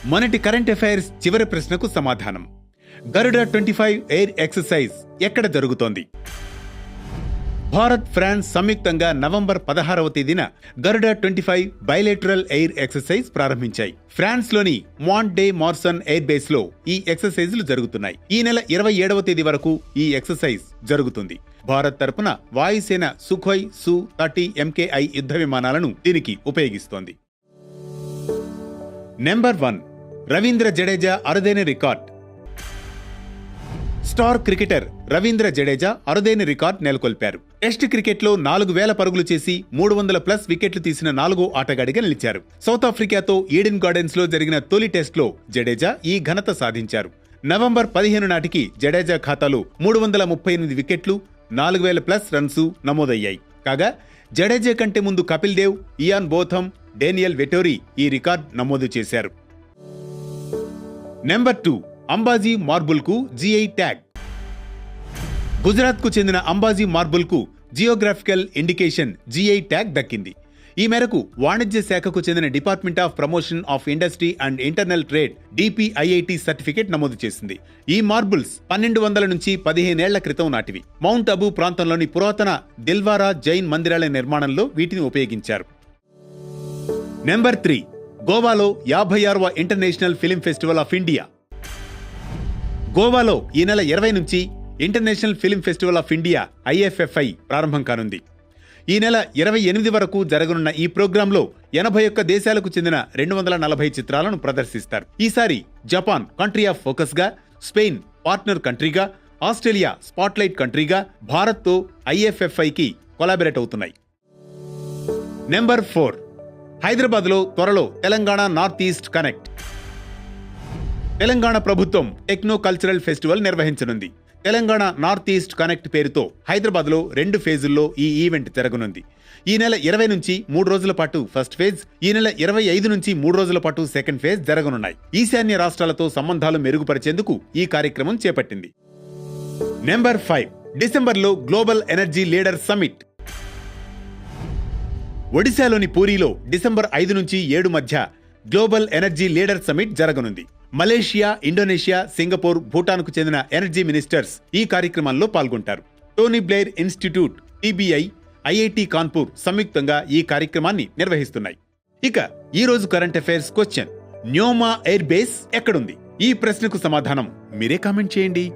మొన్నటి current affairs చివరి ప్రశ్నకు సమాధానం. గరుడ 25 ఎయిర్ ఎక్సర్సైజ్ ఎక్కడ జరుగుతోంది? భారత్, ఫ్రాన్స్ సంయుక్తంగా నవంబర్ 16వ తేదీన గరుడ 25 బైలేటరల్ ఎయిర్ ఎక్సర్సైజ్ ప్రారంభించాయి. ఫ్రాన్స్ లోని Monte day Marson air base లో ఈ ఎక్సర్సైజ్లు జరుగుతున్నాయి. ఈ నెల 27వ తేదీ వరకు ఈ ఎక్సర్సైజ్ జరుగుతుంది. భారత్ తరపున వాయుసేన సుఖోయ్ Su-30 MKI యుద్ధ విమానాలను దీనికి ఉపయోగిస్తోంది. నెంబర్ 1. రవీంద్ర జడేజా అరుదైన record. Star cricketer Ravindra Jadeja అరుదైన రికార్డ్ నెలకొల్పారు. టెస్ట్ క్రికెట్లో 4000 పరుగులు చేసి 300+ వికెట్లు తీసిన 4వ ఆటగాడిగా నిలిచారు. సౌత్ ఆఫ్రికాతో ఈడెన్ గార్డెన్స్ లో జరిగిన తొలి టెస్ట్లో జడేజా ఈ ఘనత సాధించారు. నవంబర్ 15 నాటికి జడేజా ఖాతాలో 338 వికెట్లు, 4000+ రన్స్ నమోదయ్యాయి. కాగా జడేజా కంటే ముందు Kapil Dev, Ian Botham, Daniel Vettori ఈ రికార్డ్ నమోదు చేశారు. నెంబర్ 2. అంబాజీ మార్బుల్ కు GI ట్యాగ్. గుజరాత్ కు చెందిన అంబాజీ మార్బుల్ కు జియోగ్రాఫికల్ ఇండికేషన్ GI ట్యాగ్ దక్కింది. ఈ మేరకు వాణిజ్య శాఖకు చెందిన department of promotion of industry and internal trade DPIIT certificate నమోదు చేసింది. ఈ మార్బుల్స్ 1200 నుంచి 15 ఏళ్ల క్రితం నాటివి. మౌంట్ అబూ ప్రాంతంలోని పురాతన దిల్వారా జైన్ మందిరాల నిర్మాణంలో వీటిని ఉపయోగించారు. నెంబర్ 3. గోవాలో 56వ international film festival of India. గోవాలో ఈ నెల 20 నుంచి international film festival of India IFFI ప్రారంభం కానుంది. ఈ నెల 28 వరకు జరగనున్న ఈ ప్రోగ్రాంలో 81 దేశాలకు చెందిన 240 చిత్రాలను ప్రదర్శిస్తారు. ఈసారి జపాన్ కంట్రీ ఆఫ్ ఫోకస్ గా, స్పెయిన్ పార్ట్నర్ కంట్రీగా, ఆస్ట్రేలియా స్పాట్లైట్ కంట్రీగా భారత్తో IFFIకి కొలాబరేట్ అవుతున్నాయి. నెంబర్ 4. హైదరాబాద్లో త్వరలో Telangana north east connect. Telangana ప్రభుత్వం టెక్నో కల్చరల్ ఫెస్టివల్ నిర్వహించనుంది. తెలంగాణ నార్త్ ఈస్ట్ కనెక్ట్ పేరుతో హైదరాబాద్లో 2 ఫేజుల్లో ఈ ఈవెంట్ జరగనుంది. ఈ నెల 20 నుంచి 3 రోజుల పాటు ఫస్ట్ ఫేజ్, ఈ నెల 25 నుంచి 3 రోజుల పాటు సెకండ్ ఫేజ్ జరగనున్నాయి. ఈశాన్య రాష్ట్రాలతో సంబంధాలు మెరుగుపరిచేందుకు ఈ కార్యక్రమం చేపట్టింది. నెంబర్ 5. డిసెంబర్లో గ్లోబల్ ఎనర్జీ లీడర్ సమిట్. ఒడిశాలోని పూరీలో డిసెంబర్ 5 నుంచి 7 మధ్య గ్లోబల్ ఎనర్జీ లీడర్ సమిట్ జరగనుంది. మలేషియా, ఇండోనేషియా, సింగపూర్, భూటాన్కు చెందిన ఎనర్జీ మినిస్టర్స్ ఈ కార్యక్రమంలో పాల్గొంటారు. Tony Blair institute, TBI, IIT Kanpur సంయుక్తంగా ఈ కార్యక్రమాన్ని నిర్వహిస్తున్నాయి. ఇక ఈ రోజు current affairs question: Nyoma air base ఎక్కడుంది? ఈ ప్రశ్నకు సమాధానం మీరే కామెంట్ చేయండి.